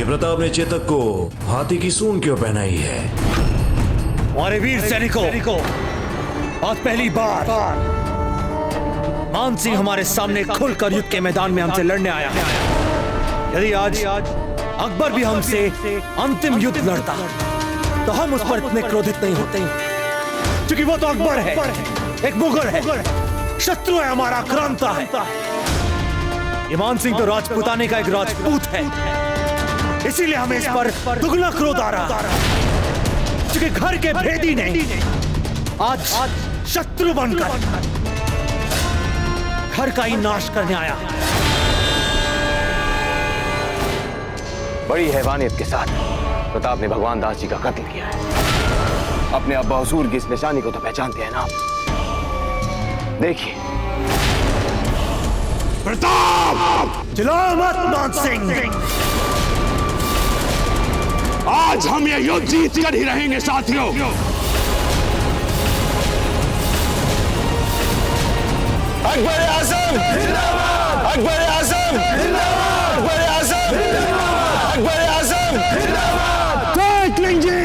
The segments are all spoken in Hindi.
प्रताप ने चेतक को हाथी की सूंड क्यों पहनाई है? हमारे वीर सैनिकों, आज पहली बार मान सिंह हमारे सामने खुलकर युद्ध के मैदान में हमसे लड़ने आया है। यदि आज अकबर भी हमसे अंतिम युद्ध लड़ता तो हम उस पर इतने क्रोधित नहीं होते, क्योंकि वो तो अकबर है, एक मुगल है, शत्रु है, हमारा आक्रांता है। ये मान सिंह तो राजपूताने का एक राजपूत है, इसीलिए हमें इस पर दुगना क्रोध आ रहा, क्योंकि घर के भेदी ने आज शत्रु बनकर घर का ही नाश करने आया। बड़ी हैवानियत के साथ प्रताप ने भगवान दास जी का कत्ल किया है। अपने अब्बा हुजूर की इस निशानी को तो पहचानते हैं ना? देखिए। प्रताप! चिल्लाओ मत मान सिंह! आज हम ये युद्ध जीत कर ही रहेंगे साथियों। अकबर आज़म जिंदाबाद! अकबर आज़म जिंदाबाद! अकबर आज़म जिंदाबाद! अकबर आज़म जिंदाबाद! जय क्लिंग जी!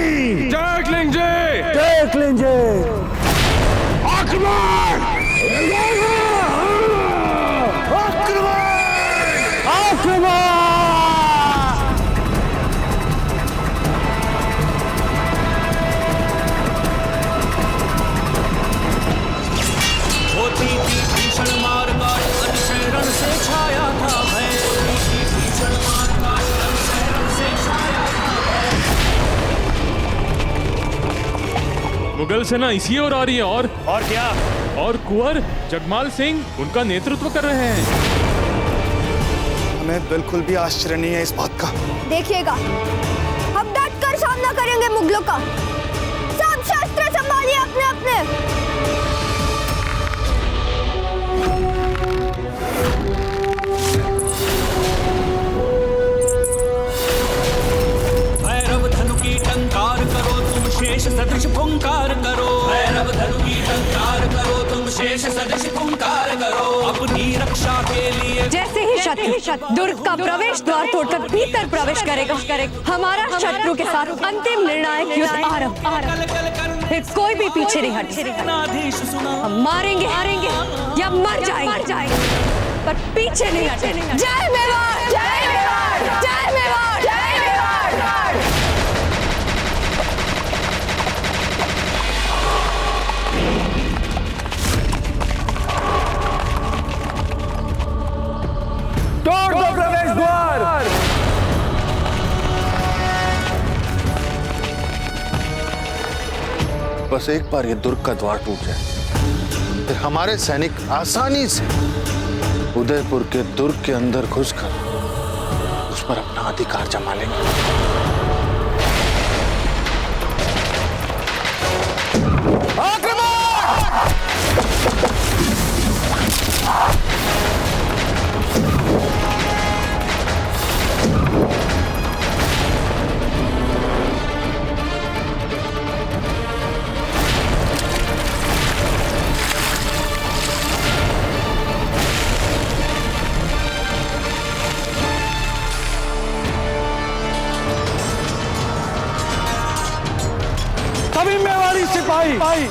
जय क्लिंग जी! जय क्लिंग जी! अकबर! मुगल सेना इसी ओर आ रही है और क्या? और कुंवर जगमाल सिंह उनका नेतृत्व कर रहे हैं। हमें बिल्कुल भी आश्चर्य नहीं है इस बात का। देखिएगा, हम डट कर सामना करेंगे मुगलों का। सब शस्त्र संभालिए अपने अपने। भैरव धनु की टंकार करो तुम, शेष सदृश फुंकार करो। भैरव धनु की टंकार करो तुम, शेष सदृश फुंकार करो। अपनी रक्षा के लिए जैसे ही शत्रु दुर्ग का प्रवेश द्वार तोड़कर भीतर प्रवेश करेगा, हमारा शत्रु के साथ अंतिम निर्णायक युद्ध आरंभ। फिर कोई भी पीछे नहीं हटेगा। हम मारेंगे या मर जाएंगे, पर पीछे नहीं हटेंगे। जय मेवाड़! जय मेवाड़! जय मेवाड़! जय मेवाड़! तोड़ दो प्रवेश द्वार! बस एक बार ये दुर्ग का द्वार टूट जाए, फिर हमारे सैनिक आसानी से उदयपुर के दुर्ग के अंदर घुसकर उस पर अपना अधिकार जमा लेंगे।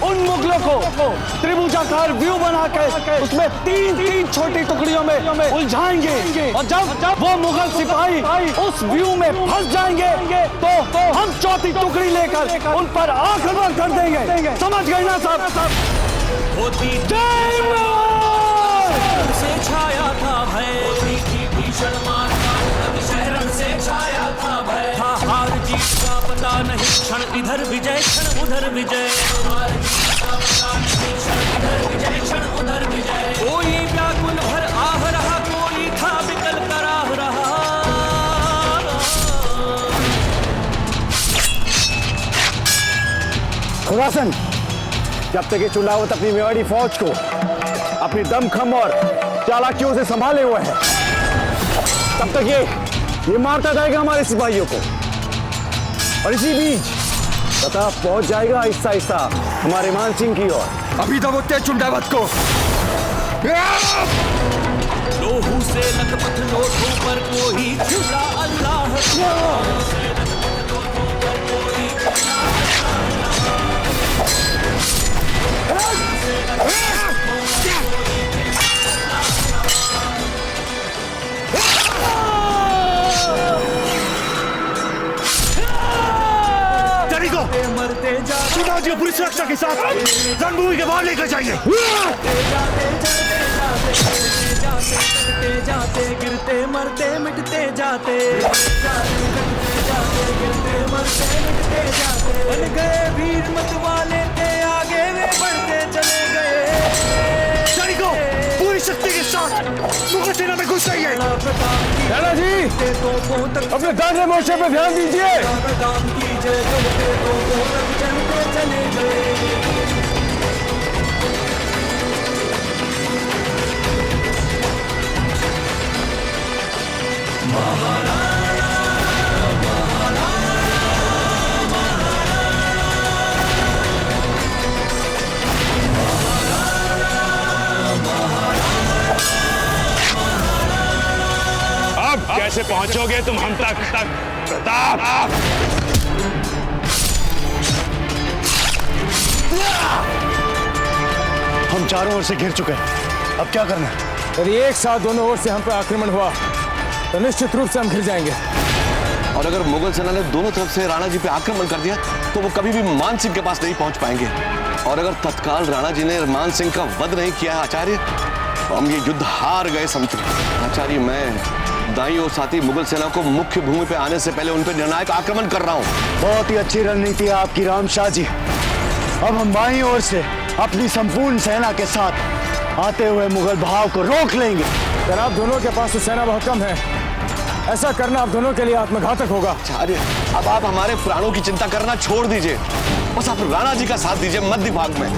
उन मुगलों को त्रिभुजाकार व्यू बनाकर उसमें तीन छोटी टुकड़ियों में उलझाएंगे, और जब वो मुगल सिपाही उस व्यू में फंस जाएंगे तो हम चौथी टुकड़ी लेकर उन पर आक्रमण कर देंगे। समझ गए ना साहब? जय मेवाड़! से छाया था भय, भीषण मार शहर से छाया था भय। हार जीत का पता नहीं, क्षण इधर विजय क्षण उधर विजय। क्षण उधर विजय। कोई व्याकुल भर आह रहा, कोई था विकल कराह रहा। खुरासन, जब तक ये चुनावत अपनी मेवाड़ी फौज को अपनी दमखम और चालाकियों से संभाले हुए है, तब तक ये मारता जाएगा हमारे सिपाहियों को। और इसी बीच प्रताप पहुंच जाएगा आहिस्ता आहिस्ता हमारे मान सिंह की ओर। अभी दबोचते चुंडावत को। लोहू से लखपत लोटों पर कोई खिला अल्लाह पिताजी पूरी सुरक्षा के साथ रणभूमि के बाहर लेकर जाइए। जाते गिरते मरते मिटते जाते बन गए वीर मत वाले के आगे वे बढ़ते चले गए। सैनिकों पूरी शक्ति के साथ मुगल सेना में घुस जाइए। राणा जी अपने दाहिने मोर्चे पे ध्यान दीजिए। चले गए। अब कैसे पहुंचोगे तुम हम तक प्रताप? हम चारों ओर से घिर चुके हैं, अब क्या करना है? यदि एक साथ दोनों ओर से हम पर आक्रमण हुआ तो निश्चित रूप से हम घिर जाएंगे। और अगर मुगल सेना ने दोनों तरफ से राणा जी पे आक्रमण कर दिया तो वो कभी भी मान सिंह के पास नहीं पहुंच पाएंगे। और अगर तत्काल राणा जी ने मान सिंह का वध नहीं किया आचार्य तो हम ये युद्ध हार गए समझते। आचार्य मैं दाई और साथी मुगल सेना को मुख्य भूमि पे आने से पहले उन पर निर्णायक आक्रमण कर रहा हूँ। बहुत ही अच्छी रणनीति है आपकी रामशाह जी। अब हम बाईं ओर से अपनी संपूर्ण सेना के साथ आते हुए मुगल भाव को रोक लेंगे। जनाब दोनों के पास तो सेना बहुत कम है, ऐसा करना आप दोनों के लिए आत्मघातक होगा। आचार्य अब आप हमारे प्राणों की चिंता करना छोड़ दीजिए, बस आप राणा जी का साथ दीजिए मध्य भाग में।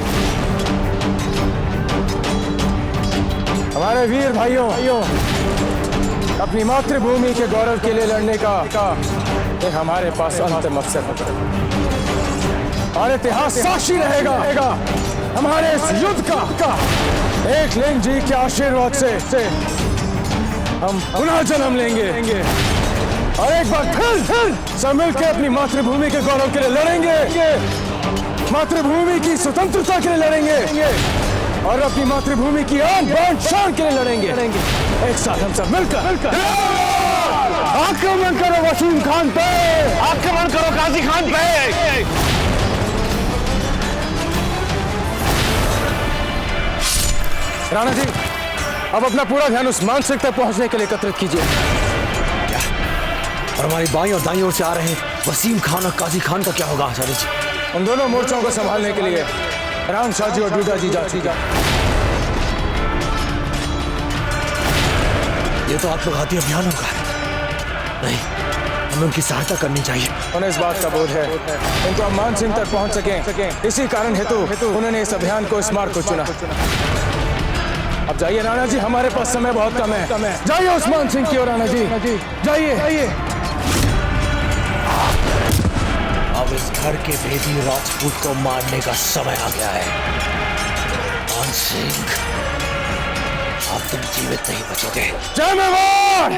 हमारे वीर भाइयों अपनी मातृभूमि के गौरव के लिए लड़ने का ये हमारे पास अंतिम अवसर है और इतिहास साक्षी रहेगा हमारे इस युद्ध का। एकलिंग जी के आशीर्वाद से हम पुनः जन्म लेंगे और एक बार फिर सब मिलकर अपनी मातृभूमि के गौरव के लिए लड़ेंगे, मातृभूमि की स्वतंत्रता के लिए लड़ेंगे और अपनी मातृभूमि की आन बान शान के लिए लड़ेंगे। एक साथ हम सब मिलकर आक्रमण करो वसीम खान पे, आक्रमण करो गाजी खान पे। राणा जी अब अपना पूरा ध्यान उस मान सिंह तक पहुंचने के लिए एकत्रित कीजिए। और हमारी बाईं और दाईं ओर से आ रहे वसीम खान और काजी खान का क्या होगा आचार्य जी? उन दोनों मोर्चों को संभालने के लिए रामशाह जी और डूडा जी जा चुके। ये तो आत्मघाती अभियान होगा। नहीं, हमें उनकी सहायता करनी चाहिए। उन्हें इस बात का बोध है उनको हम मान सिंह तक पहुंच सकें, इसी कारण हेतु उन्होंने इस अभियान को, इस मार्ग को चुना। अब जाइए राणा जी, हमारे पास समय बहुत कम है। जाइए उस्मान सिंह की ओर राणा जी, जाइए। अब इस घर के भेदी राजपूत को मारने का समय आ गया है। मान सिंह अब तुम जीवित नहीं बचोगे। जय मेवाड़!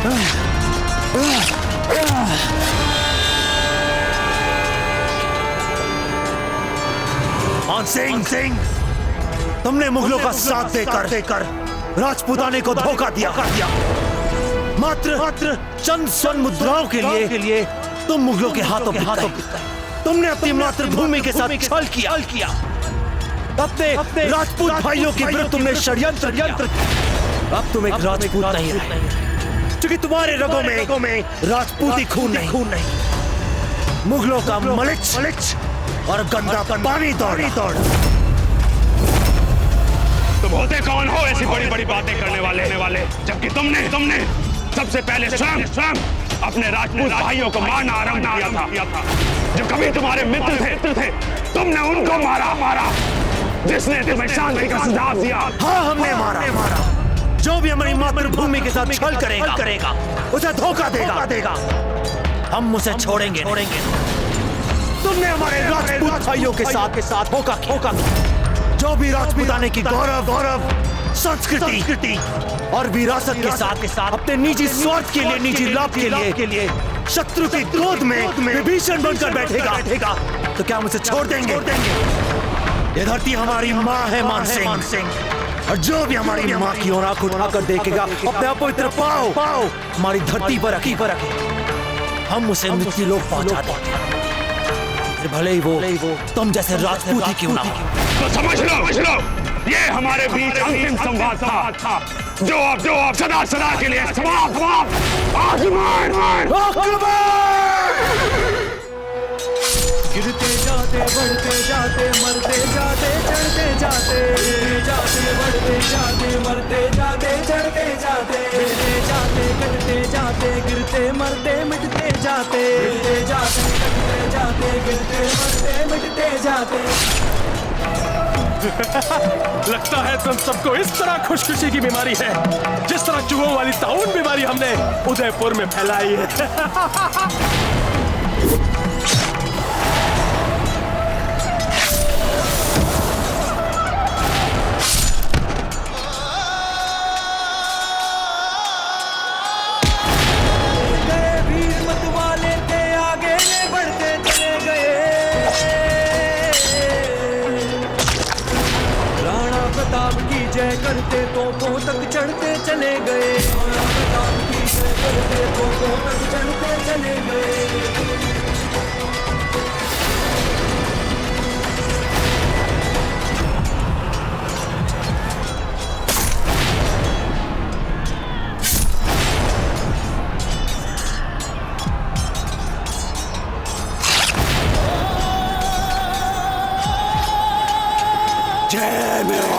मान सिंह, तुमने मुगलों का साथ देकर राजपूताने को धोखा दिया। मात्र चंद स्वर्ण मुद्राओं के लिए तुम मुगलों के हाथों बिक गए। तुमने अपनी मातृभूमि के साथ छल किया। अपने राजपूत भाइयों के विरुद्ध तुमने षड्यंत्र किया। अब तुम एक राजपूत नहीं रहे, क्योंकि तुम्हारे रगों में राजपूती खून नहीं, मुगलों का मलिच और गंदा पानी दौड़। तुम होते कौन हो ऐसी बड़ी बड़ी बातें करने वाले, जबकि तुमने सबसे पहले स्वयं अपने राजपूत भाइयों को मारना आरंभ किया था। जो कभी तुम्हारे मित्र थे, तुमने उनको मारा। जिसने तुम्हें शांति का सुझाव दिया। हाँ, हमने मारा। जो भी हमारी मातृभूमि के साथ छल करेगा उसे धोखा देगा। हम उसे छोड़ेंगे। तुमने हमारे राजपूत भाइयों के साथ धोखा। जो भी राजपूताने की गौरव संस्कृति और विरासत के साथ अपने निजी स्वार्थ के लिए, निजी लाभ के लिए शत्रु की गोद में विभीषण बनकर बैठेगा, तो क्या हम उसे छोड़ देंगे? ये धरती हमारी माँ है मान सिंह, और जो भी हमारी माँ की ओर आंख उठाकर देखेगा अपने अपवित्र पाँव हमारी धरती पर रखे, हम उसे मृत्यु लोक पहुंचा देंगे, फिर भले ही वो तुम जैसे राजपूत ही क्यों ना हो। तो समझ लो, ये हमारे बीच अंतिम संवाद था, जो अब सदा के लिए समाप्त। आसमान गिरते जाते, बढ़ते जाते, मरते जाते, चढ़ते जाते, बढ़ते जाते, मरते जाते, चढ़ते जाते, गिरते जाते, कटते जाते, गिरते मरते मिटते जाते, गिरते जाते, कटते जाते, गिरते मरते मिटते जाते। लगता है तुम सबको इस तरह खुशखुशी की बीमारी है, जिस तरह चूहों वाली ताउन बीमारी हमने उदयपुर में फैलाई है। जय करते तोपों तक चढ़ते चले गए, प्रताप की जय करते तोपों तक चढ़ते चले गए। जय मेरा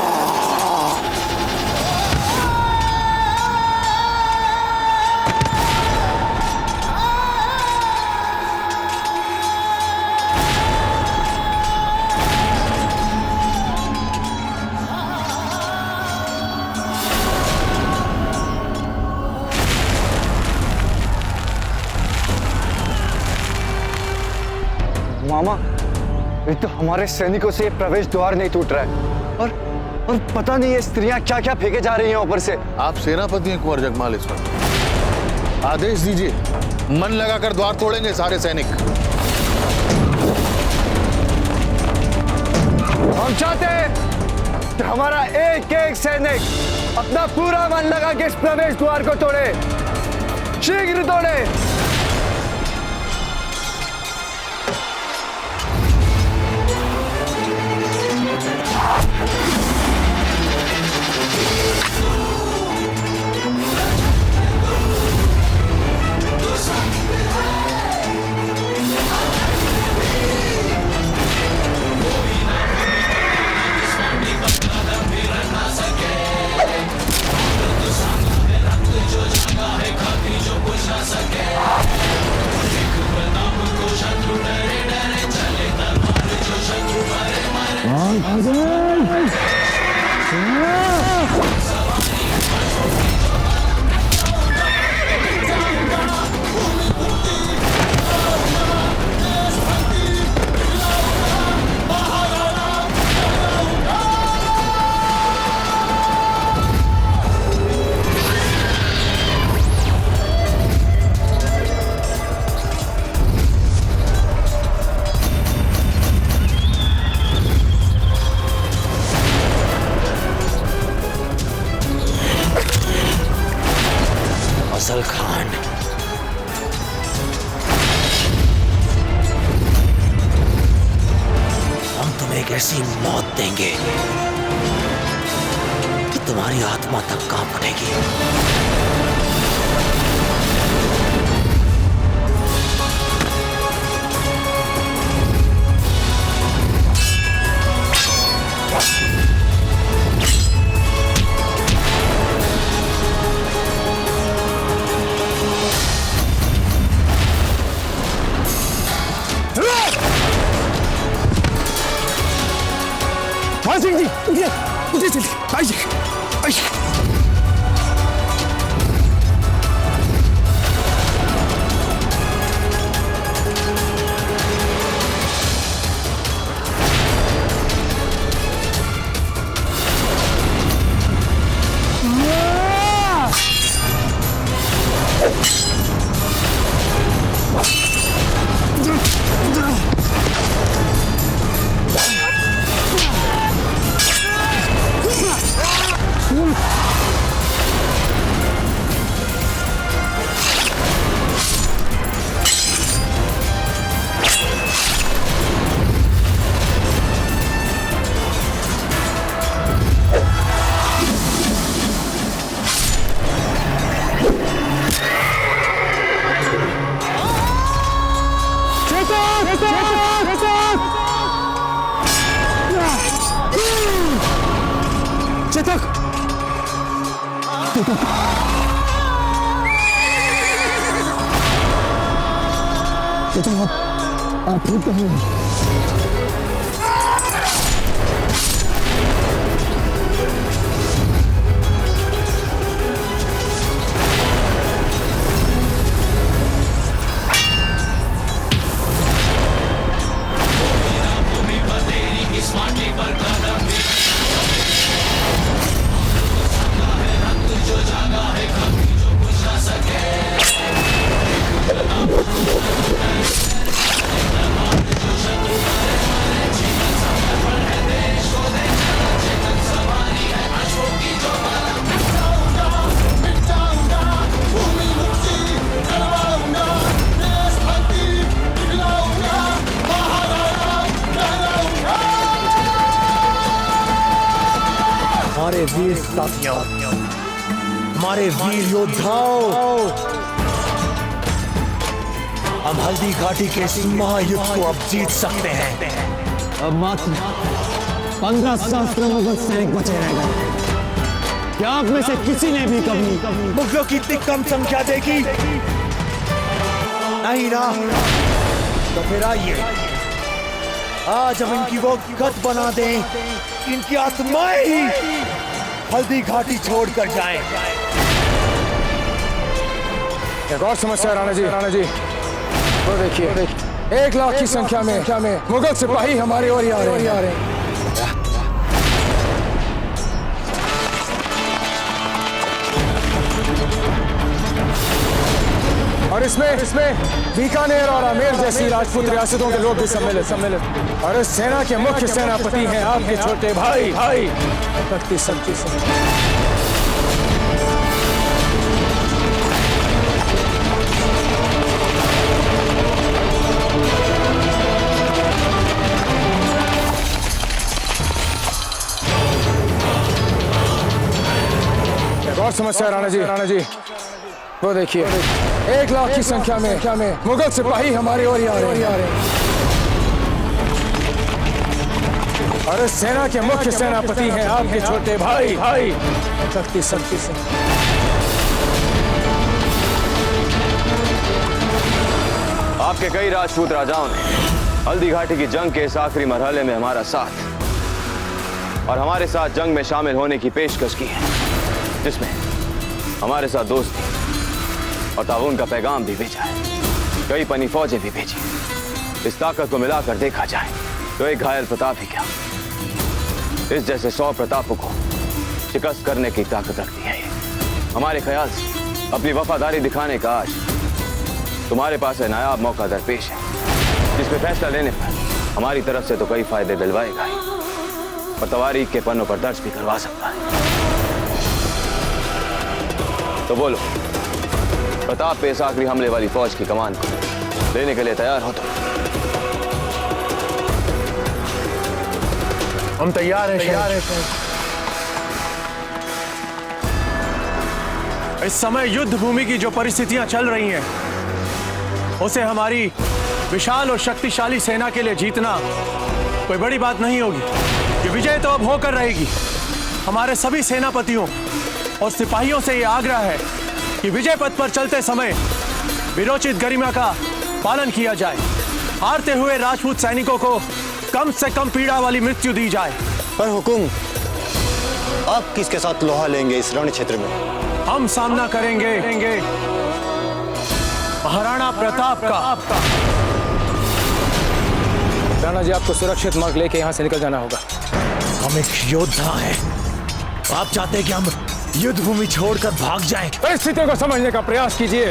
मामा, ये तो हमारे सैनिकों से प्रवेश द्वार नहीं टूट रहा है, और पता नहीं ये स्त्रियां क्या क्या फेंके जा रही हैं ऊपर से। आप सेनापति हैं कुंवर जगमाल, इस पर आदेश दीजिए, मन लगाकर द्वार तोड़ेंगे सारे सैनिक। हम चाहते हैं कि हमारा एक एक सैनिक अपना पूरा मन लगा के इस प्रवेश द्वार को तोड़े, शीघ्र तोड़े। जो जगा है खाती जो बुझ ना सके। फजल खान, हम तुम्हें एक ऐसी मौत देंगे कि तुम्हारी आत्मा तक कांप उठेगी। मान सिंह जी, उठिए, उठिए जल्दी, आइए, आइए। चेतक, आप ठीक कहीं? हमारे वीर साथियों, हमारे वीर योद्धाओं, हम हल्दी घाटी के इस महायुद्ध को अब जीत सकते हैं। अब मात्र 15 सहस्त्र मुगल सैनिक बचे रह गए। क्या आप में से किसी ने भी कभी मुगलों की इतनी कम संख्या देखी? नहीं ना। तो फिर आइए, आज हम इनकी वो गत बना दें, इनकी आत्माएं ही हल्दी घाटी छोड़कर जाएं। एक और समस्या राणा जी, वो देखिए, 1 लाख की संख्या में मुगल सिपाही हमारी ओर ही आ रहे हैं। और इसमें बीकानेर और आमेर जैसी राजपूत रियासतों के लोग भी सम्मिलित। और इस सेना के मुख्य सेनापति हैं आपके छोटे भाई तख्ती शक्ति सिंह। एक और समस्या राणा जी, वो देखिए, 1 लाख की संख्या में मुगल सिपाही हमारी ओर ही आ रहे हैं। और इस सेना के मुख्य सेनापति हैं आपके छोटे भाई तख्ती शक्ति सिंह। आपके कई राजपूत राजाओं ने हल्दी घाटी की जंग के इस आखिरी मरहले में हमारा साथ और हमारे साथ जंग में शामिल होने की पेशकश की है, जिसमें हमारे साथ दोस्ती और ताउन का पैगाम भी भेजा है। कई पनी फौजें भी भेजी। इस ताकत को मिलाकर देखा जाए तो एक घायल प्रताप ही क्या, इस जैसे 100 प्रतापों को शिकस्त करने की ताकत रखती है ये। हमारे ख्याल से अपनी वफादारी दिखाने का आज तुम्हारे पास है नायाब मौका दरपेश है, जिसमें फैसला लेने पर हमारी तरफ से तो कई फायदे दिलवाएगा ही और तवारीख के पन्नों पर दर्ज भी करवा सकता है। तो बोलो, प्रताप पे इस आखिरी हमले वाली फौज की कमान को लेने के लिए तैयार हो तो। हम तैयार हैं। इस समय युद्ध भूमि की जो परिस्थितियां चल रही हैं, उसे हमारी विशाल और शक्तिशाली सेना के लिए जीतना कोई बड़ी बात नहीं होगी। ये विजय तो अब होकर रहेगी। हमारे सभी सेनापतियों और सिपाहियों से यह आग्रह है कि विजय पथ पर चलते समय विरोचित गरिमा का पालन किया जाए। हारते हुए राजपूत सैनिकों को कम से कम पीड़ा वाली मृत्यु दी जाए। पर हुकुम, आप किसके साथ लोहा लेंगे इस रण क्षेत्र में? हम सामना करेंगे महाराणा प्रताप का। राणा जी, आपको सुरक्षित मार्ग लेके यहाँ से निकल जाना होगा। हम एक योद्धा हैं। आप चाहते हैं कि हम युद्ध भूमि छोड़कर भाग जाएं? परिस्थितियों को समझने का प्रयास कीजिए।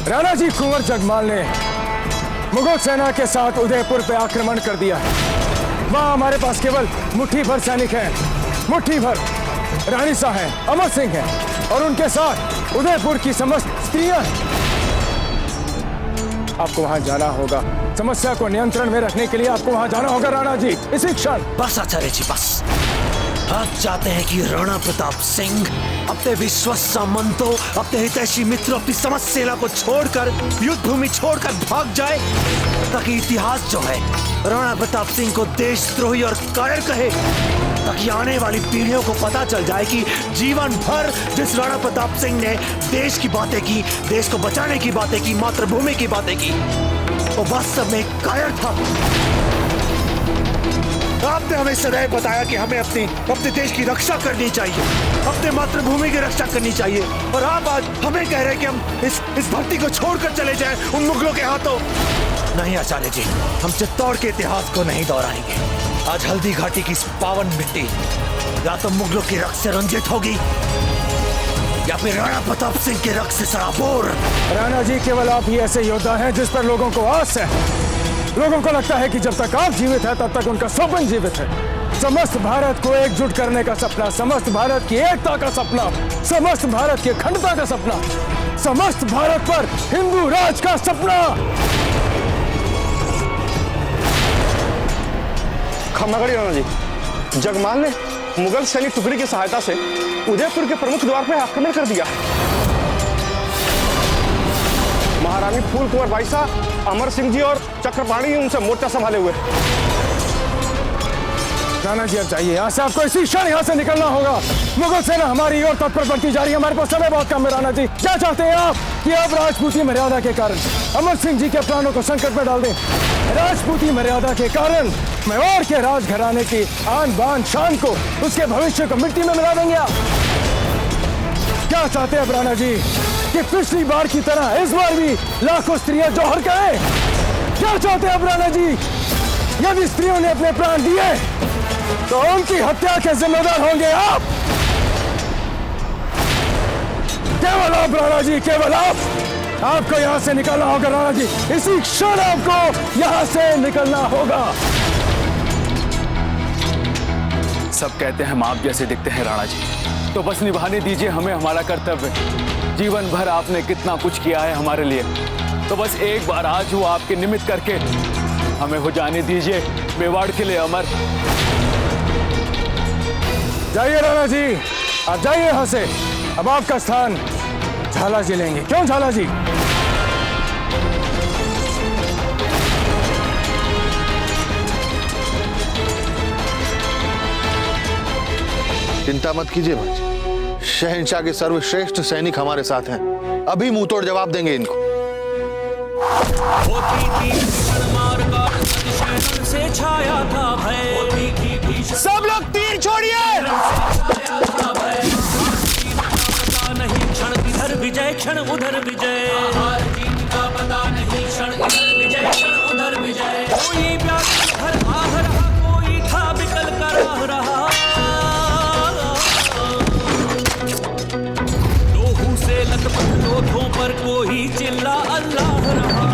राणा जी, कुंवर जगमाल ने मुगल सेना के साथ उदयपुर पे आक्रमण कर दिया है। वहां हमारे पास केवल मुट्ठी भर सैनिक हैं, मुट्ठी भर। रानी सा हैं, अमर सिंह हैं और उनके साथ उदयपुर की समस्त स्त्रियां हैं। आपको वहां जाना होगा। समस्या को नियंत्रण में रखने के लिए आपको वहां जाना होगा राणा जी, इसी क्षण। बस आचार्य जी, बस। आप चाहते हैं कि राणा प्रताप सिंह अपने विश्वस्त सामंतों, अपने हितैषी मित्रों, अपनी समस्त सेना को छोड़कर युद्ध भूमि छोड़कर भाग जाए, ताकि इतिहास जो है राणा प्रताप सिंह को देशद्रोही और कायर कहे, ताकि आने वाली पीढ़ियों को पता चल जाए कि जीवन भर जिस राणा प्रताप सिंह ने देश की बातें की, देश को बचाने की बातें की, मातृभूमि की बातें की, वो वास्तव में कायर था। आपने हमें सदैव बताया कि हमें अपने देश की रक्षा करनी चाहिए, अपने मातृभूमि की रक्षा करनी चाहिए, और आप आज हमें कह रहे हैं कि हम इस भक्ति को छोड़कर चले जाएं उन मुगलों के हाथों। नहीं आचार्य जी, हम चित्तौड़ के इतिहास को नहीं दोहराएंगे। आज हल्दी घाटी की इस पावन मिट्टी या तो मुगलों की रक्त से रंजित होगी या फिर राणा प्रताप सिंह के रक्त से सराबोर। राणा जी, केवल आप ही ऐसे योद्धा हैं जिस पर लोगों को आस है। लोगों को लगता है कि जब तक आप जीवित हैं तब तक उनका स्वप्न जीवित है। समस्त भारत को एकजुट करने का सपना, समस्त भारत की एकता का सपना, समस्त भारत की अखंडता का सपना, समस्त भारत पर हिंदू राज का सपना। खम्मागढ़ी राणा जी, जगमाल ने मुगल सैनिक टुकड़ी की सहायता से उदयपुर के प्रमुख द्वार पर आक्रमण कर दिया। महारानी फूल कुंवर बाईसा, अमर सिंह जी और चक्रपाणी उनसे मोर्चा संभाले हुए। राणा जी, अब जाइए यहाँ से। आपको इसी क्षण यहाँ से निकलना होगा। मुगल सेना हमारी ओर तत्पर बढ़ती जा रही है। हमारे पास समय बहुत कम है। राणा जी, क्या चाहते हैं आप कि आप राजपूती मर्यादा के कारण अमर सिंह जी के प्राणों को संकट में डाल दें? राजपूती मर्यादा के कारण मेवाड़ के राजघराने की आन बान शान को, उसके भविष्य को मिट्टी में मिला देंगे आप? क्या चाहते हैं राणा जी कि पिछली बार की तरह इस बार भी लाखों स्त्रियां जौहर करें? क्या चाहते हैं राणा जी? यदि स्त्रियों ने अपने प्राण दिए तो उनकी हत्या के जिम्मेदार होंगे आप। केवल आप राणा जी, केवल आप। आपको यहाँ से निकलना होगा राणा जी, इसी क्षण आपको यहाँ से निकलना होगा। सब कहते हैं हम आप जैसे दिखते हैं राणा जी, तो बस निभाने दीजिए हमें हमारा कर्तव्य। जीवन भर आपने कितना कुछ किया है हमारे लिए, तो बस एक बार आज वो आपके निमित्त करके हमें हो जाने दीजिए मेवाड़ के लिए अमर। जाइए राणा जी, आप जाइए यहाँ से। अब आपका स्थान झाला जी लेंगे। क्यों झाला जी? चिंता मत कीजिए भाई, शहंशाह के सर्वश्रेष्ठ सैनिक हमारे साथ हैं। अभी मुंह तोड़ जवाब देंगे इनको। से छाया था भय, सब लोग तीर छोड़िए। नहीं क्षण इधर विजय, क्षण उधर विजय, का पता नहीं क्षण इधर विजय, क्षण उधर विजय। कोई व्याकुल हर आह रहा, कोई था विकल कराह रहा। लोहू से लथपथ लोथों पर कोई चिल्ला अल्लाह रहा।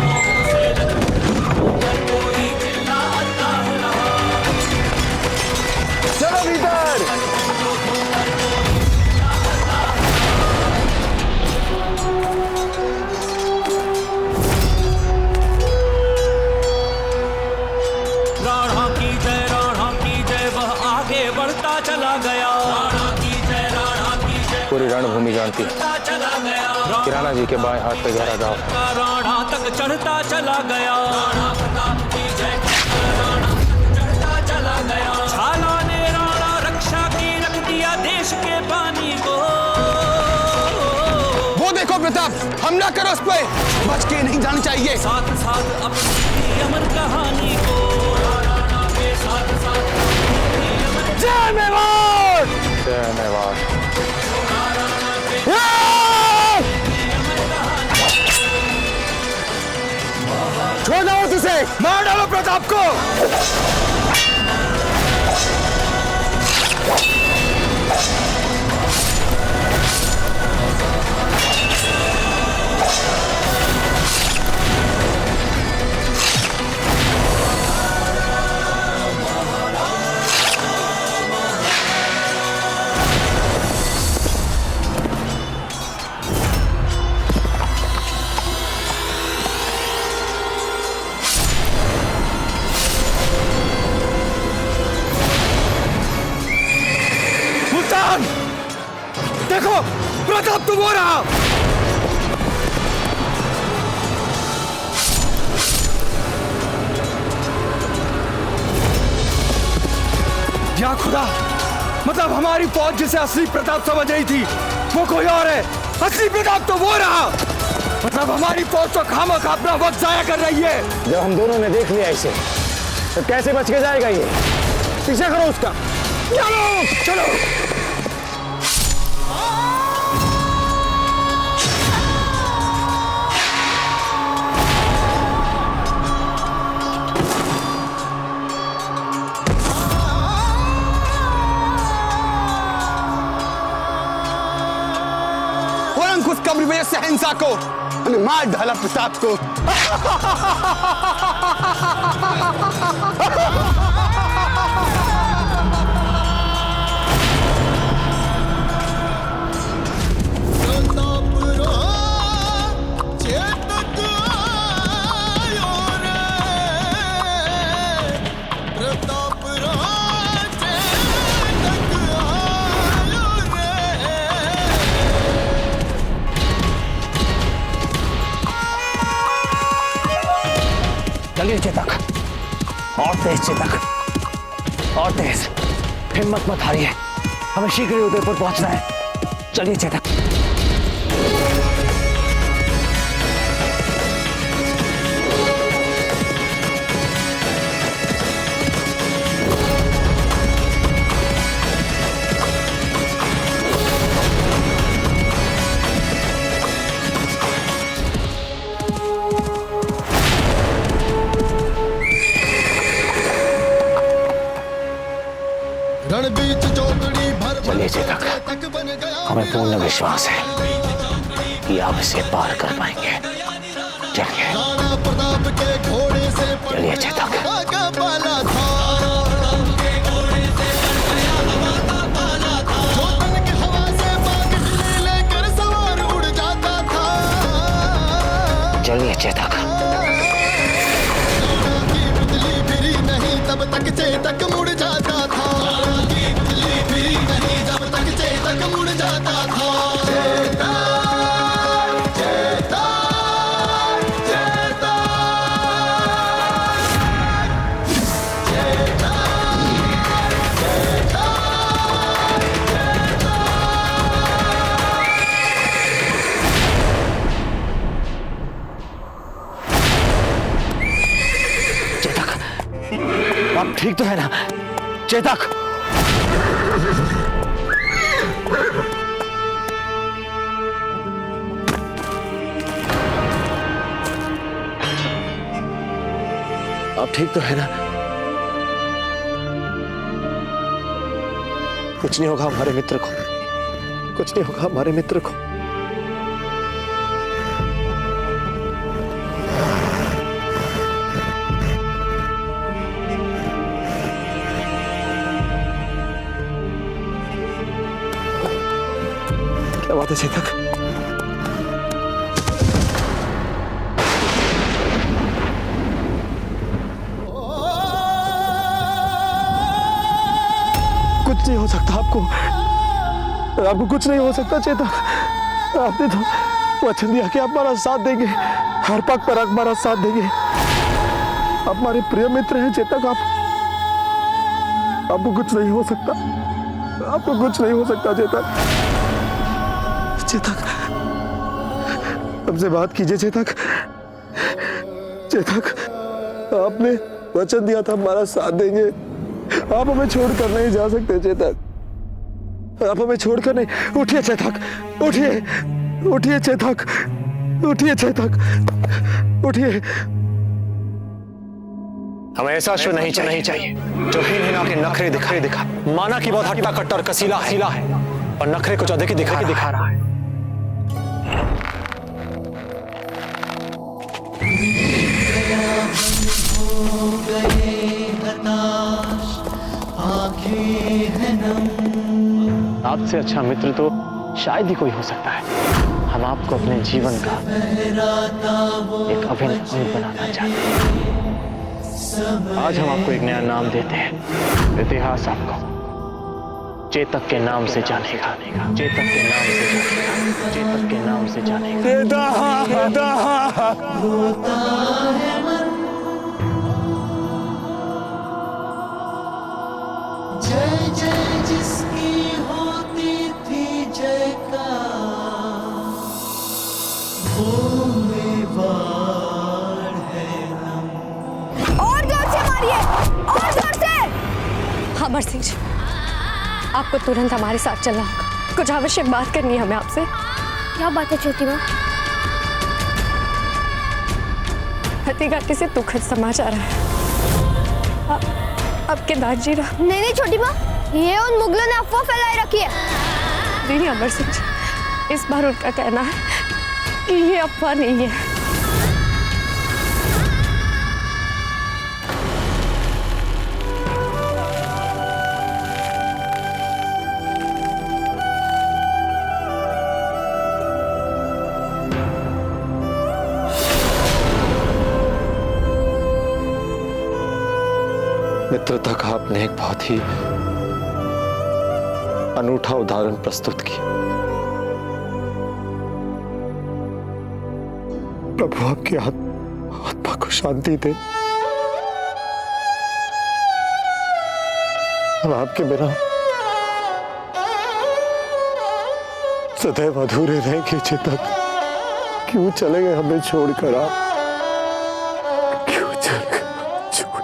चलो भीतर। रणभूमि जानती है कि राणा जी के बाएं हाथ पे गहरा गांव है। राणा तक चढ़ता चला गया, चला गया। छाला ने राणा रक्षा की रख दिया देश के पानी को। वो देखो प्रताप, हमला करो उस पे, बच के नहीं जाना चाहिए। साथ साथ अपनी अमर कहानी को, राणा के साथ साथ जय मेवाड़, जय मेवाड़। छोड़ दो तुझे, मार डालो प्रताप को। देखो प्रताप तो वो रहा। या खुदा, मतलब हमारी फौज जिसे असली प्रताप समझ रही थी वो कोई और है। असली प्रताप तो वो रहा। मतलब हमारी फौज तो खामखा अपना वक्त जाया कर रही है। जब हम दोनों ने देख लिया इसे तो कैसे बच के जाएगा ये? पीछा करो उसका। चलो चलो। कब्र में सहनसा को मार डाला प्रताप को। चलिए चेतक, और तेज चेतक, और तेज। हिम्मत मत हारिए, हमें शीघ्र ही उदयपुर पहुंचना है। चलिए चेतक। चलिए चेतक, हमें पूर्ण विश्वास है कि आप इसे पार कर पाएंगे। चलिए चलिए चेतक। चलिए चेतक। तब तक चेतक मुड़ जाता था, जब तक चेतक मुड़ जाता था। आप ठीक तो है ना चेतक? आप ठीक तो है ना? कुछ नहीं होगा हमारे मित्र को, कुछ नहीं होगा हमारे मित्र को। क्या बात है चेतक? कुछ नहीं हो सकता आपको, आपको कुछ नहीं हो सकता चेतक। आपने तो वचन दिया कि आप हमारा साथ देंगे, हर पग पर हमारा साथ देंगे। आप हमारे प्रिय मित्र हैं चेतक। आपको कुछ नहीं हो सकता, आपको कुछ नहीं हो सकता चेतक। चेतक हमसे बात कीजिए चेतक। चेतक आपने वचन दिया था हमारा साथ देंगे। आप हमें छोड़कर नहीं जा सकते चेतक, आप हमें छोड़कर नहीं। उठिए चेतक, उठिए, उठिए चेतक, उठिए चेतक, उठिए। हमें ऐसा अश्व नहीं चाहिए जो हीन के नखरे दिखा माना कि बहुत हट्टा कट्टा और कसीला है और नखरे कुछ अधिक दिखा रहा है। आपसे अच्छा मित्र तो शायद ही कोई हो सकता है। हम आपको अपने जीवन का एक अभिन्न अंग बनाना चाहते हैं। आज हम आपको एक नया नाम देते हैं। इतिहास आपको चेतक के नाम से जानेगा, चेतक के नाम से जानेगा, चेतक के नाम से जानेगा। जय जय जिसकी होती थी जयकार, वो मेवाड़ है हम। और जोर से मारिए, और जोर से। अमर सिंह जी, आपको तुरंत हमारे साथ चलना होगा। कुछ आवश्यक बात करनी है हमें आपसे। क्या बात है छोटी माँ? हत्तीघाटी से दुखद समाचार है। अब केदार जी नहीं छोटी माँ, ये उन मुगलों ने अफवाह फैलाई रखी है। नहीं अमर सिंह जी, इस बार उनका कहना है कि ये अफवाह नहीं है। मित्रता का आपने एक बहुत ही अनूठा उदाहरण प्रस्तुत किया। प्रभु आपकी आत्मा को शांति दे। हम आपके बिना सदैव अधूरे रहेंगे चेतक। क्यों चले गए हमें छोड़कर आप? क्यों चले गए छोड़कर?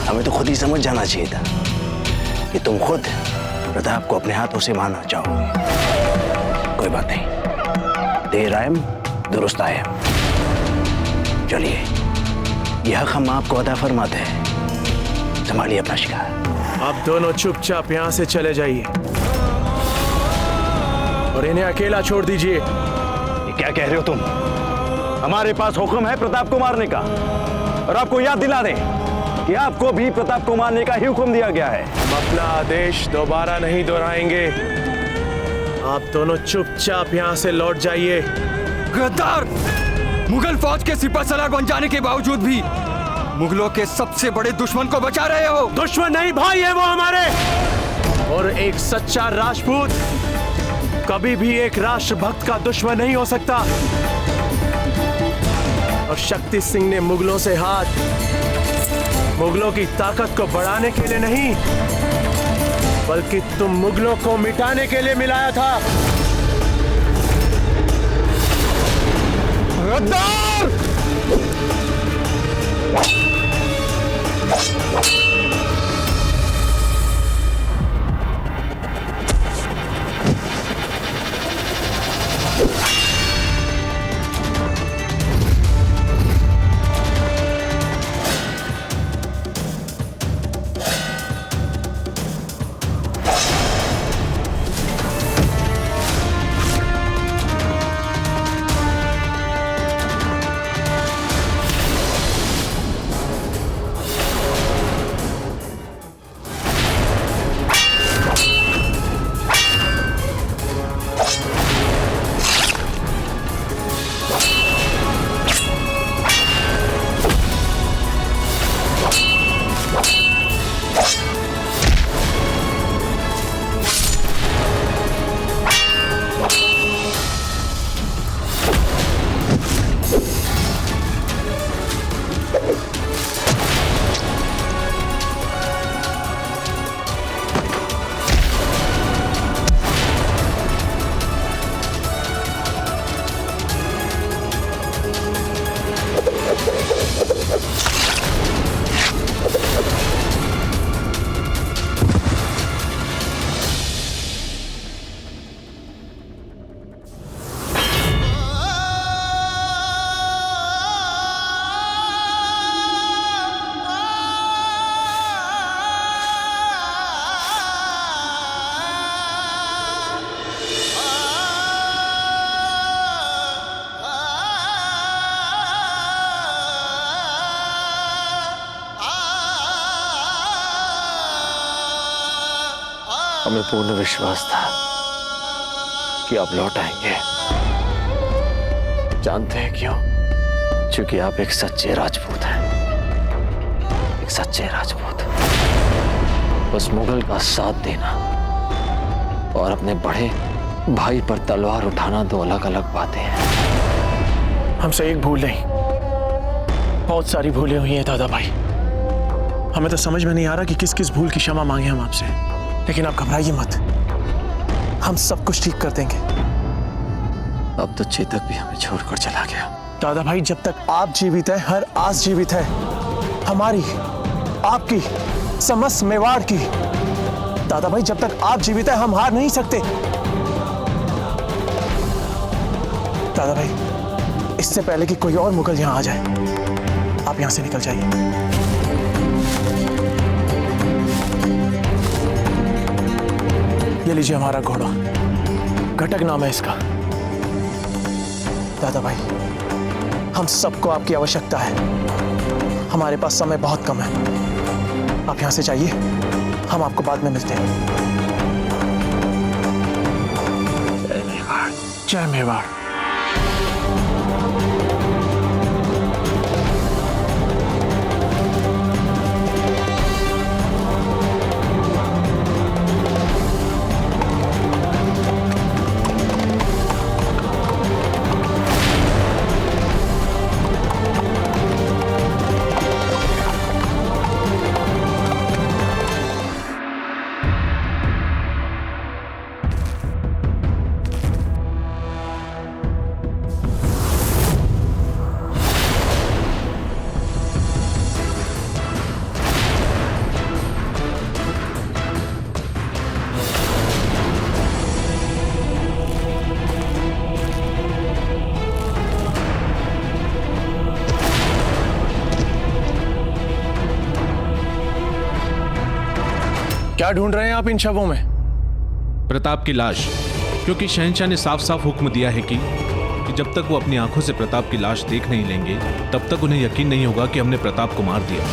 हमें तो खुद ही समझ जाना चाहिए था कि तुम खुद प्रताप को अपने हाथों से मारना चाहोगे। कोई बात नहीं, देर आयम दुरुस्त आयम। चलिए, यह हम आपको अदा फरमाते हैं। संभालिए अपना शिकार। आप दोनों चुपचाप यहाँ से चले जाइए और इन्हें अकेला छोड़ दीजिए। ये क्या कह रहे हो तुम? हमारे पास हुक्म है प्रताप को मारने का, और आपको याद दिला दें कि आपको भी प्रताप को मारने का ही हुक्म दिया गया है। हम अपना आदेश दोबारा नहीं दोहराएंगे। आप दोनों चुपचाप यहाँ से लौट जाइए। गद्दार! मुगल फौज के सिपहसालार बन जाने के बावजूद भी मुगलों के सबसे बड़े दुश्मन को बचा रहे हो। दुश्मन नहीं, भाई है वो हमारे। और एक सच्चा राजपूत कभी भी एक राष्ट्रभक्त का दुश्मन नहीं हो सकता। और शक्ति सिंह ने मुगलों से हाथ मुगलों की ताकत को बढ़ाने के लिए नहीं, बल्कि तुम मुगलों को मिटाने के लिए मिलाया था। गद्दार! हमें पूर्ण विश्वास था कि आप लौट आएंगे। जानते हैं क्यों? क्योंकि आप एक सच्चे राजपूत हैं, एक सच्चे राजपूत। बस मुगल का साथ देना और अपने बड़े भाई पर तलवार उठाना दो अलग अलग बातें हैं। हमसे एक भूल नहीं, बहुत सारी भूलें हुई हैं दादा भाई। हमें तो समझ में नहीं आ रहा कि किस किस भूल की क्षमा मांगे हम आपसे, लेकिन आप घबराइए मत, हम सब कुछ ठीक कर देंगे। अब तो चेतक भी हमें छोड़कर चला गया। दादा भाई, जब तक आप जीवित हैं, हर आस जीवित है, हमारी, आपकी, समस्त मेवाड़ की। दादा भाई, जब तक आप जीवित हैं, हम हार नहीं सकते। दादा भाई, इससे पहले कि कोई और मुगल यहां आ जाए, आप यहां से निकल जाइए। ये लीजिए हमारा घोड़ा, घटक नाम है इसका। दादा भाई, हम सबको आपकी आवश्यकता है, हमारे पास समय बहुत कम है। आप यहां से जाइए, हम आपको बाद में मिलते हैं। जय मेवाड़। जय मेवाड़। क्या ढूंढ रहे हैं आप इन शवों में? प्रताप की लाश, क्योंकि शहंशाह ने साफ साफ हुक्म दिया है कि जब तक वो अपनी आंखों से प्रताप की लाश देख नहीं लेंगे, तब तक उन्हें यकीन नहीं होगा कि हमने प्रताप को मार दिया।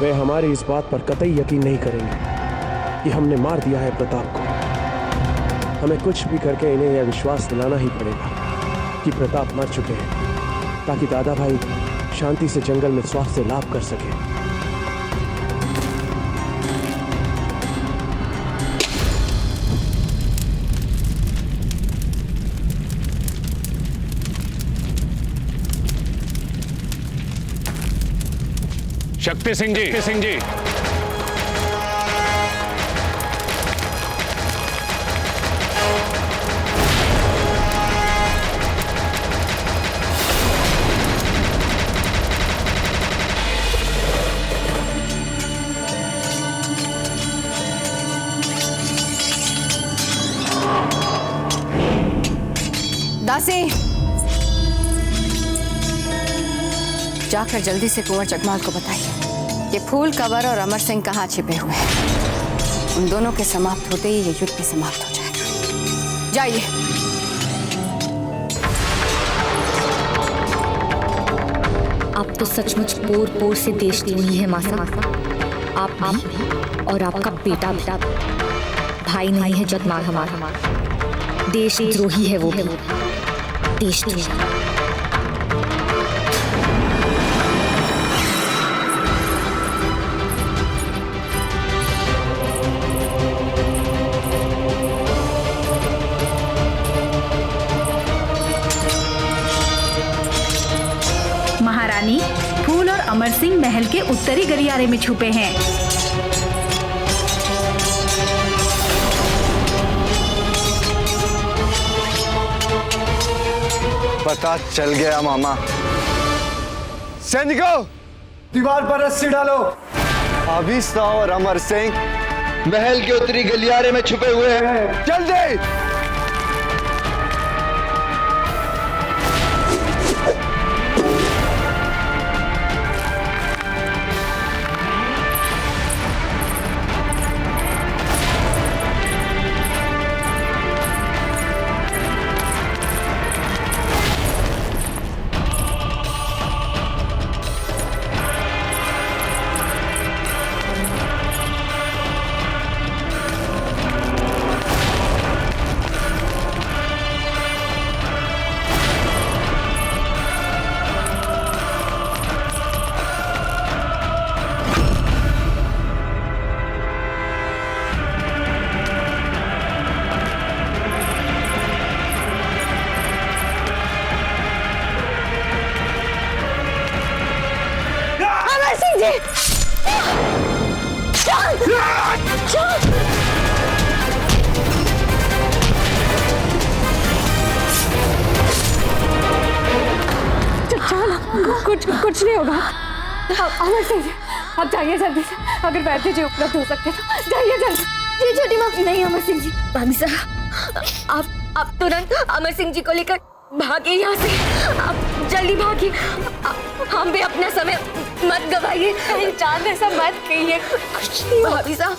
वे हमारी इस बात पर कतई यकीन नहीं करेंगे कि हमने मार दिया है प्रताप को। हमें कुछ भी करके इन्हें यह विश्वास दिलाना ही पड़ेगा कि प्रताप मर चुके हैं, ताकि दादा भाई शांति से जंगल में स्वास्थ्य लाभ कर सके। शक्ति सिंह जी दासी, जाकर जल्दी से कुंवर जगमाल को बताइए कि फूल कंवर और अमर सिंह कहाँ छिपे हुए हैं। उन दोनों के समाप्त होते ही ये युद्ध भी समाप्त हो जाएगा। जाइए। आप तो सचमुच पोर पोर से देशद्रोही है मासा। आप भी और आपका बेटा भाई नहीं है जगमाल हमारा, देशद्रोही है वो भी, देशद्रोही। महारानी, फूल और अमर सिंह महल के उत्तरी गलियारे में छुपे हैं। पता चल गया मामा। सैनिकों, दीवार पर रस्सी डालो। अभिसा और अमर सिंह महल के उत्तरी गलियारे में छुपे हुए हैं। जल्दी। कुछ नहीं होगा। अमर सिंह जी, आप जाइए जल्दी से। अगर वैद्य जी उपलब्ध हो सकते तो जाइए जल्दी। जी छोटी माँ। नहीं अमर सिंह जी, भाभी साहब आप तुरंत अमर सिंह जी को लेकर भागे यहाँ से। आप जल्दी भागिए। हम भी अपना समय मत गवाइए। चांद ऐसा मत कहिए। भाभी साहब,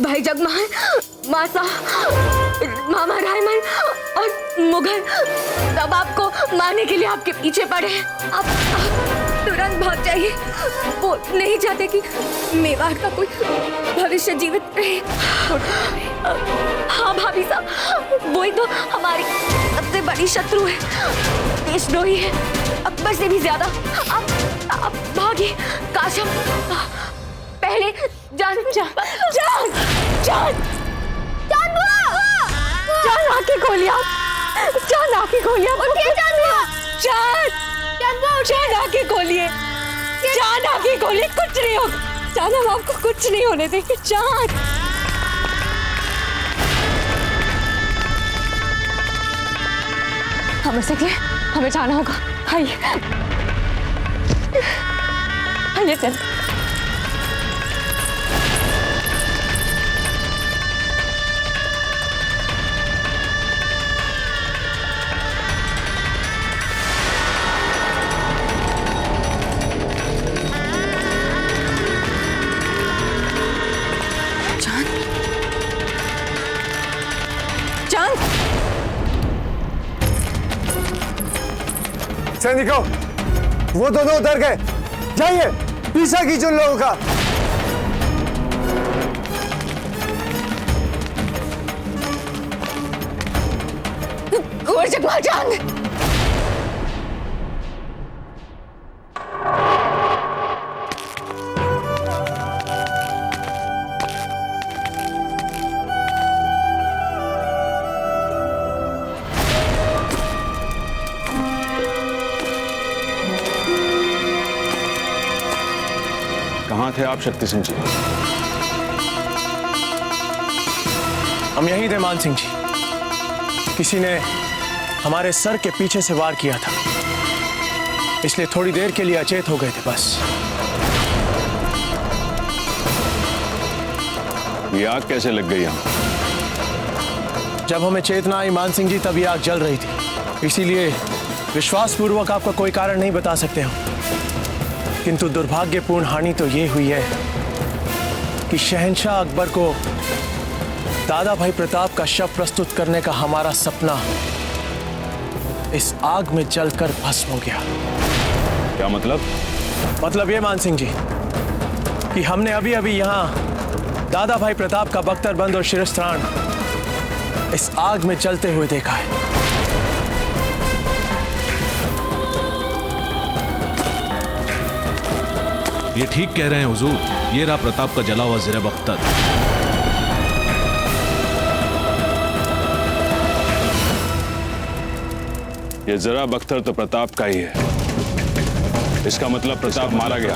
भाई जगमाल, मासा, मामा रायमल और मुगल सब आपको मारने के लिए आपके पीछे पड़े हैं। आप तुरंत भाग जाइए। वो नहीं चाहते कि मेवाड़ का कोई भविष्य जीवित रहे। हाँ भाभी साहब, वही तो हमारी सबसे बड़ी शत्रु है, देशद्रोही है, अकबर से भी ज्यादा। आप भागिए। काश हम पहले जान आंखें खोलिए आप। चांद आंखें खोलिए आप। चांद आंखें खोलिए। चांद आंखें खोलिए। कुछ नहीं होगा चांद, हम आपको कुछ नहीं होने देंगे। चांद, हमें से हमें जाना होगा। आइए आइए चल। सैनिकों, वो दोनों उतर गए। जाइए, पीछा कीजिए उन लोगों का। कुंवर जगमाल चांद, कहाँ थे आप शक्ति सिंह जी? हम यहीं थे मान सिंह जी। किसी ने हमारे सर के पीछे से वार किया था, इसलिए थोड़ी देर के लिए अचेत हो गए थे बस। ये आग कैसे लग गई यहाँ? जब हमें चेतना आई मान सिंह जी, तब ये आग जल रही थी, इसीलिए विश्वासपूर्वक आपका कोई कारण नहीं बता सकते हम। किंतु दुर्भाग्यपूर्ण हानि तो ये हुई है कि शहंशाह अकबर को दादा भाई प्रताप का शव प्रस्तुत करने का हमारा सपना इस आग में जलकर भस्म हो गया। क्या मतलब? मतलब ये मान सिंह जी कि हमने अभी अभी यहाँ दादा भाई प्रताप का बख्तरबंद और शिरस्त्राण इस आग में जलते हुए देखा है। ये ठीक कह रहे हैं हुजूर, ये रहा प्रताप का जला हुआ ज़ेर बख्तर। ये जरा बख्तर तो प्रताप का ही है। इसका मतलब प्रताप मारा गया।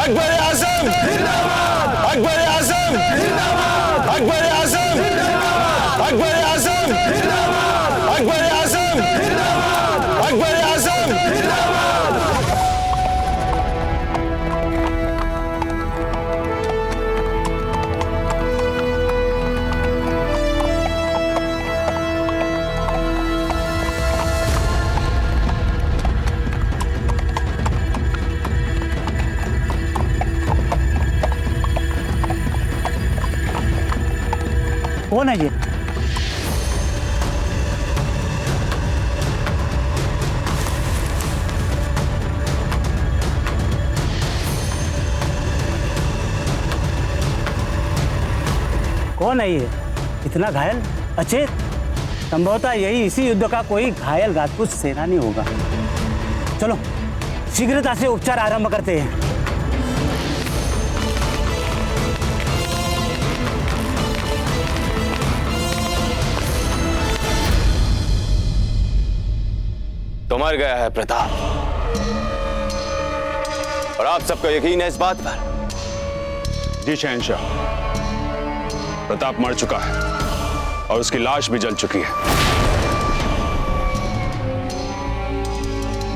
अकबर आज़म जिंदाबाद, अकबर आज़म जिंदाबाद, अकबर आज़म जिंदाबाद, अकबर आज़म जिंदाबाद, अकबर आज़म जिंदाबाद, अकबर आज़म जिंदाबाद। कौन है ये? कौन है ये? इतना घायल, अचेत? संभवतः यही इसी युद्ध का कोई घायल राजपूत सेनानी होगा। चलो शीघ्रता से उपचार आरंभ करते हैं। तो मर गया है प्रताप, और आप सबको यकीन है इस बात पर? जी शहंशाह, प्रताप मर चुका है और उसकी लाश भी जल चुकी है।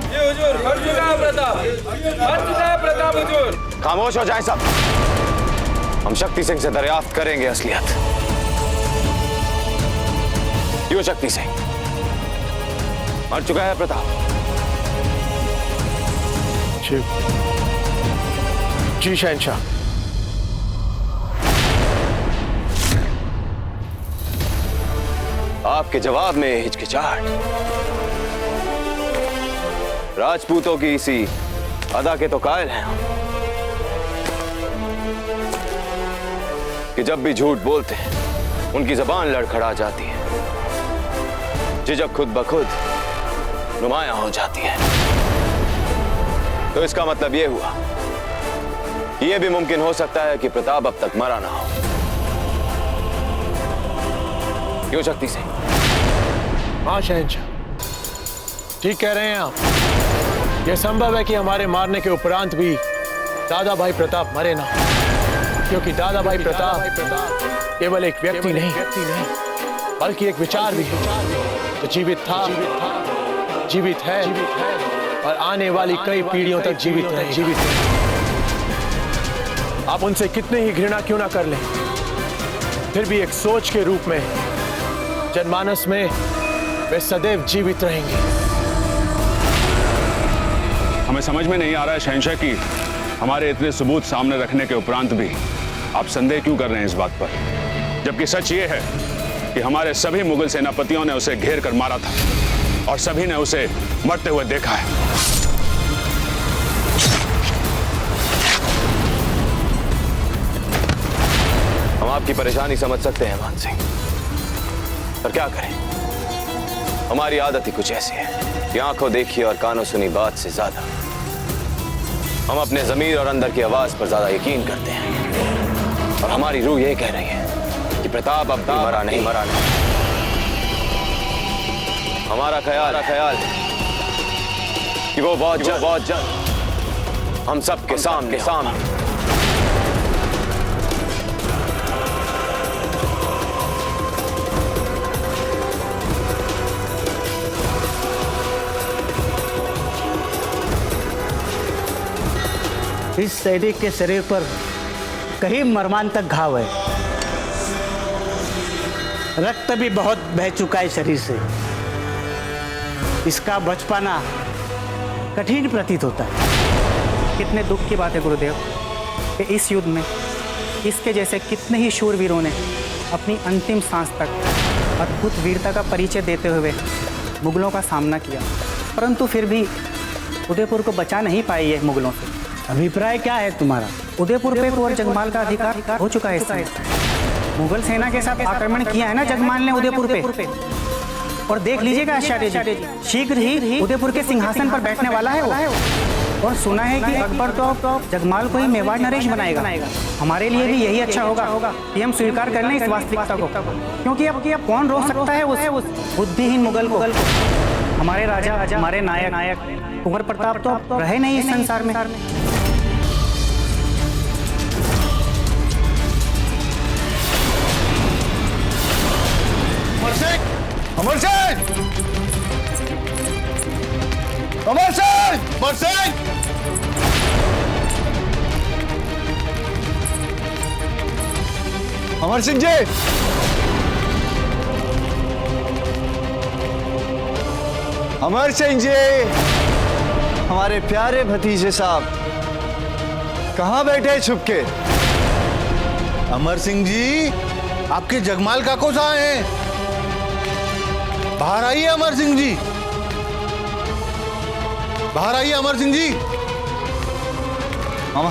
ये हुजूर, मर चुका है प्रताप, मर चुका है प्रताप हुजूर। खामोश हो जाए सब। हम शक्ति सिंह से दरियाफ्त करेंगे असलियत। क्यों शक्ति सिंह, मर चुका है प्रताप? जी शहंशाह। आपके जवाब में हिचकिचाहट, राजपूतों की इसी अदा के तो कायल हैं हम कि जब भी झूठ बोलते हैं उनकी जबान लड़खड़ा जाती है, झिझक खुद ब खुद नुमायां हो जाती है। तो इसका मतलब यह हुआ कि यह भी मुमकिन हो सकता है कि प्रताप अब तक मरा ना हो। क्यों शक्ति सिंह? हाँ शहंशाह, ठीक कह रहे हैं आप। यह संभव है कि हमारे मारने के उपरांत भी दादा भाई प्रताप मरे ना, क्योंकि दादा भाई प्रताप केवल एक व्यक्ति नहीं बल्कि एक विचार भी है जो जीवित था, जीवित है और आने वाली कई पीढ़ियों तक जीवित है। आप उनसे कितने ही घृणा क्यों ना कर लें, फिर भी एक सोच के रूप में जनमानस में वे सदैव जीवित रहेंगे। हमें समझ में नहीं आ रहा है शहंशाह कि हमारे इतने सबूत सामने रखने के उपरांत भी आप संदेह क्यों कर रहे हैं इस बात पर, जबकि सच ये है कि हमारे सभी मुगल सेनापतियों ने उसे घेर कर मारा था और सभी ने उसे मरते हुए देखा है। हम आपकी परेशानी समझ सकते हैं मान सिंह, पर क्या करें, हमारी आदत ही कुछ ऐसी है कि आंखों देखी और कानों सुनी बात से ज्यादा हम अपने ज़मीर और अंदर की आवाज पर ज्यादा यकीन करते हैं। और हमारी रूह यही कह रही है कि प्रताप अब भी मरा नहीं। हमारा ख्याल कि वो बहुत जल्द हम सब के सामने इस सैनिक के शरीर पर कहीं मर्मांतक घाव है। रक्त भी बहुत बह चुका है शरीर से। इसका बच पाना कठिन प्रतीत होता है। कितने दुख की बात है गुरुदेव कि इस युद्ध में इसके जैसे कितने ही शूरवीरों ने अपनी अंतिम सांस तक अद्भुत वीरता का परिचय देते हुए मुगलों का सामना किया, परंतु फिर भी उदयपुर को बचा नहीं पाए ये मुगलों से। अभिप्राय क्या है तुम्हारा? उदयपुर पे कुंवर जगमाल का अधिकार हो चुका है इस समय। मुगल सेना के साथ आक्रमण किया है ना जगमाल ने उदयपुर पे। और देख लीजिएगा आचार्य जी, शीघ्र ही उदयपुर के सिंहासन पर बैठने वाला है वो। और सुना है कि अकबर तो जगमाल को ही मेवाड़ नरेश बनाएगा। हमारे लिए भी यही अच्छा होगा कि हम स्वीकार कर लें इस वास्तविकता को, क्योंकि अब कौन रोक सकता है उस बुद्धिहीन मुगल को। हमारे राजा, हमारे नायक कुंवर प्रताप तो रहे नहीं इस संसार में। अमर सिंह! अमर सिंह! अमर सिंह! अमर सिंह जी! अमर सिंह जी! हमारे प्यारे भतीजे साहब कहाँ बैठे छुपके? अमर सिंह जी, आपके जगमाल काको कहाँ हैं? बाहर आइए अमर सिंह जी, बाहर आइए अमर सिंह जी। मामा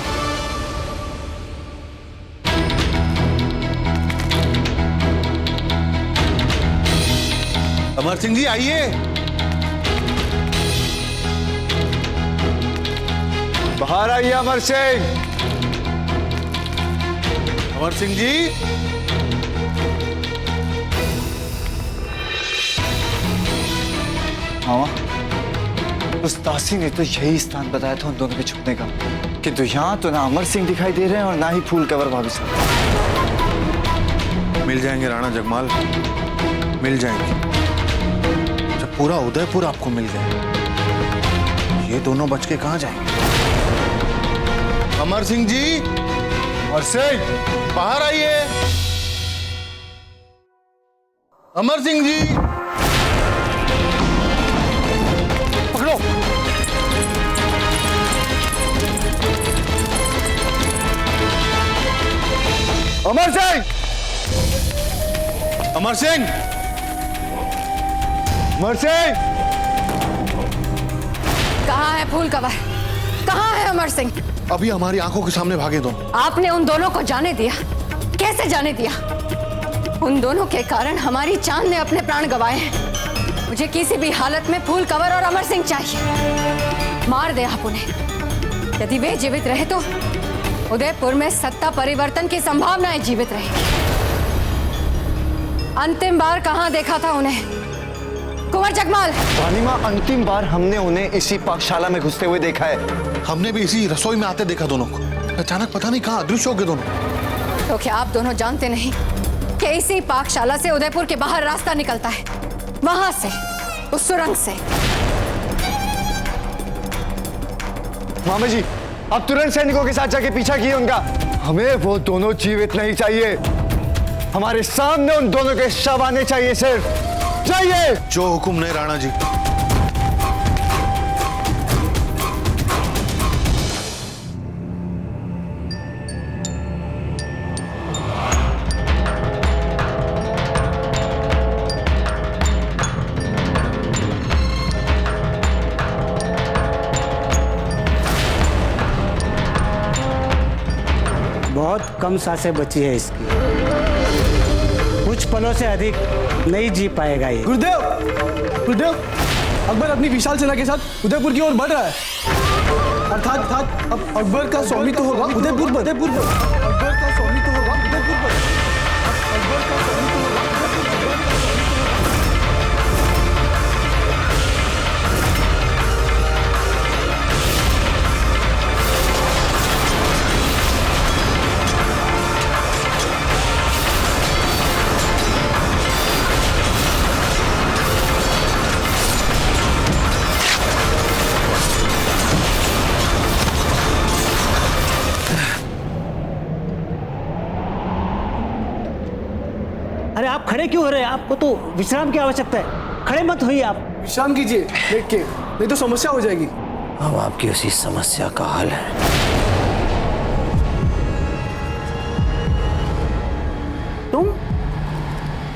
अमर सिंह जी आइए। बाहर आइए अमर सिंह। अमर सिंह जी, मामा उस दासी ने तो यही स्थान बताया था उन दोनों के छुपने का, किंतु यहाँ तो ना अमर सिंह दिखाई दे रहे हैं और ना ही फूल कंवर भाभी साहब। मिल जाएंगे राणा जगमाल, मिल जाएंगे। जब पूरा उदयपुर आपको मिल गया, ये दोनों बच के कहाँ जाएंगे? अमर सिंह जी, अमर सिंह बाहर आइए। अमर सिंह जी, पकड़ो। अमर सिंह! अमर सिंह! अमर सिंह! कहाँ है फूल कंवर? कहाँ है अमर सिंह? अभी हमारी आंखों के सामने भागे दोनों। आपने उन दोनों को जाने दिया? कैसे जाने दिया? उन दोनों के कारण हमारी चांद ने अपने प्राण गंवाए हैं। मुझे किसी भी हालत में फूल कंवर और अमर सिंह चाहिए। मार दे आप उन्हें। यदि वे जीवित रहे तो उदयपुर में सत्ता परिवर्तन की संभावनाएं जीवित रहेगी। अंतिम बार कहाँ देखा था उन्हें? कुंवर जगमाल। रानी माँ, अंतिम बार हमने उन्हें इसी पाकशाला में घुसते हुए देखा है। हमने भी इसी रसोई में आते देखा दोनों को। अचानक पता नहीं कहाँ अदृश्य हो गए दोनों। तो क्या आप दोनों जानते नहीं कि इसी पाकशाला से उदयपुर के बाहर रास्ता निकलता है? वहां से, उस सुरंग से। मामा जी, अब तुरंत सैनिकों के साथ जाके पीछा किए उनका। हमें वो दोनों जीवित नहीं चाहिए, हमारे सामने उन दोनों के शव आने चाहिए सिर्फ। चाहिए। जो हुक्म नहीं राणा जी। बहुत कम सांसें बची है इसकी, कुछ पलों से अधिक नहीं जी पाएगा ये। गुरुदेव, गुरुदेव, अकबर अपनी विशाल सेना के साथ उदयपुर की ओर बढ़ रहा है। अर्थात अब अकबर का स्वामित्व होगा उदयपुर पर। अकबर का स्वामित्व होगा उदयपुर पर। अकबर का स्वामित्व होगा उदयपुर पर। खड़े क्यों हो रहे हैं? आपको तो विश्राम की आवश्यकता है, खड़े मत होइए आप। विश्राम कीजिए बैठ के, नहीं तो समस्या हो जाएगी। अब आपकी उसी समस्या का हल है।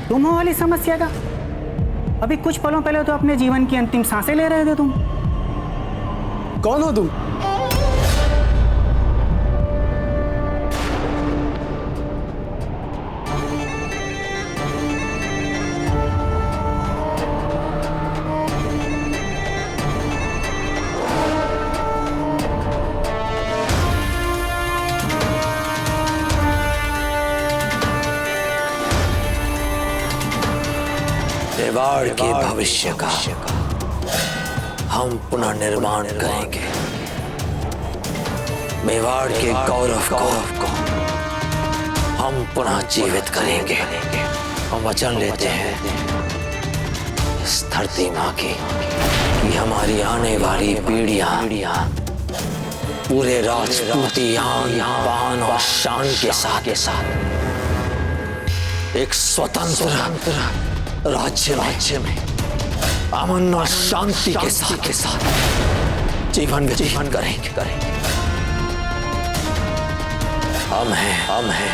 तुम हो वाली समस्या का? अभी कुछ पलों पहले तो अपने जीवन की अंतिम सांसें ले रहे थे तुम। कौन हो तुम? मेवाड़ के भविष्य का हम पुनः निर्माण करेंगे। मेवाड़ के गौरव को हम पुनः जीवित करेंगे। हम वचन लेते हैं इस धरती माँ की कि हमारी आने वाली पीढ़ियां पूरे राजपूती आन और शान के साथ एक स्वतंत्र राज्य में अमन और शांति के साथ जीवन व्यतीत करेंगे। हम हैं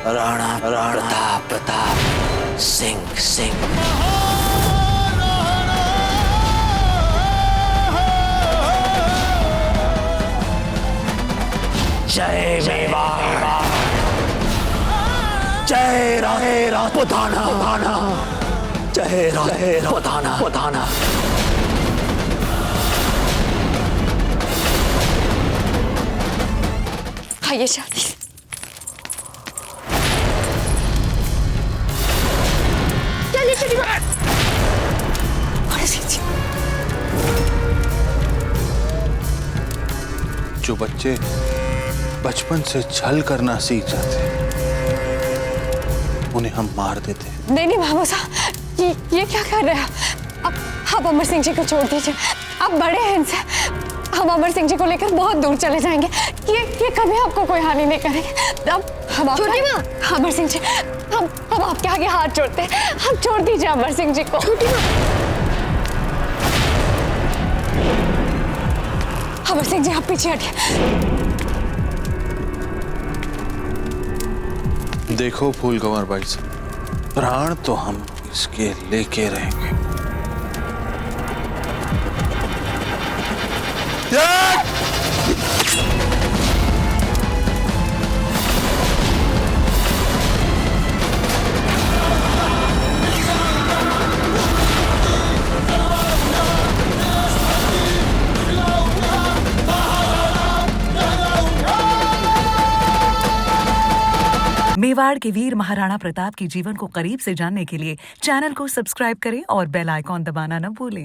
राणा प्रताप सिंह। जय मेवाड़, जय राजपुताना, जय राजपुताना। आइए शादी। चलिए जो बच्चे बचपन से छल करना सीख जाते उन्हें हम मार देते हैं। नहीं मामा साहब, ये क्या कर रहे हैं आप अमर सिंह जी को छोड़ दीजिए। आप बड़े हैं इनसे, हम अमर सिंह जी को लेकर बहुत दूर चले जाएंगे। ये कभी आपको कोई हानि नहीं करेंगे। अब हम छोटी माँ, अमर सिंह जी, हम आपके आगे हाथ जोड़ते हैं, हम छोड़ दीजिए अमर सिंह जी को। छोटी माँ, अमर सिंह जी आप पीछे हटिए। देखो फूल कंवर भाई साहब, प्राण तो हम इसके लेके रहेंगे। मेवाड़ के वीर महाराणा प्रताप के जीवन को करीब से जानने के लिए चैनल को सब्सक्राइब करें और बेल आइकॉन दबाना न भूलें।